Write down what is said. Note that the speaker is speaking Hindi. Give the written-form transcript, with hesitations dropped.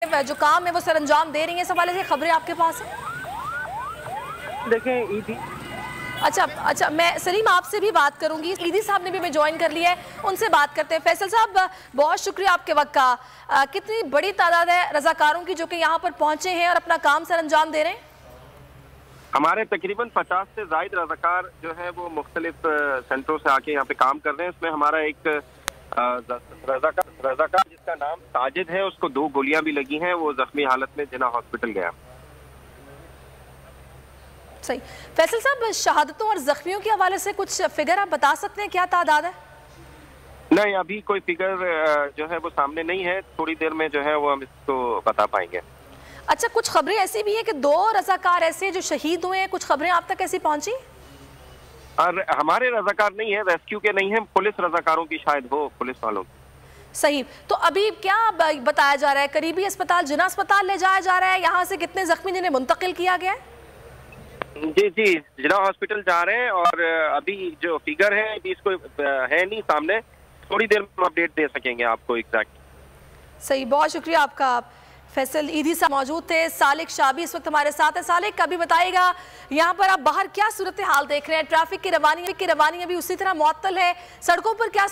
अपने जो काम है वो सर अंजाम दे रही हैं, इस हवाले से खबरें आपके पास हैं? देखें ईदी अच्छा, मैं सलीम आपसे भी बात करूंगी। ईदी साहब ने भी हमें ज्वाइन कर लिया है, उनसे बात करते हैं। फैसल साहब, बहुत शुक्रिया आपके वक्त का। कितनी बड़ी तादाद है रजाकारों की जो कि यहाँ पर पहुंचे हैं और अपना काम सर अंजाम दे रहे हैं? हमारे तकरीबन 50 से जायद रजाकार जो है वो मुख्तलिफ सेंटरों से आके यहाँ पे काम कर रहे हैं। उसमें हमारा एक रजाकार जिसका नाम साजिद है, उसको 2 गोलियां भी लगी हैं, वो जख्मी हालत में जिना हॉस्पिटल गया। सही। फैसल साहब, शहादतों और जख्मियों के हवाले से कुछ फिगर आप बता सकते हैं, क्या तादाद है? नहीं, अभी कोई फिगर जो है वो सामने नहीं है, थोड़ी देर में जो है वो हम इसको बता पाएंगे। अच्छा, कुछ खबरें ऐसी भी हैं कि 2 रजाकार ऐसे जो शहीद हुए हैं, कुछ खबरें आप तक ऐसी पहुंची? और हमारे रजाकार नहीं है, रेस्क्यू के नहीं है, पुलिस रजाकारों की शायद हो, पुलिस वालों की। सही। तो अभी क्या बताया जा रहा है, करीबी अस्पताल जिना अस्पताल ले जाया जा रहा है? यहाँ से कितने जख्मी जिन्हें मुंतकिल किया गया है? जी, जिना हॉस्पिटल जा रहे हैं और अभी जो फिगर है अभी इसको है नहीं सामने, थोड़ी देर में अपडेट दे सकेंगे आपको एग्जैक्ट। सही, बहुत शुक्रिया आपका। फैसल ईदी साहब मौजूद थे। सालिक शाह भी इस वक्त हमारे साथ है। सालिक, का भी बताइएगा यहाँ पर आप बाहर क्या सूरत हाल देख रहे हैं? ट्रैफिक की रवानी अभी उसी तरह मुअत्तल है, सड़कों पर क्या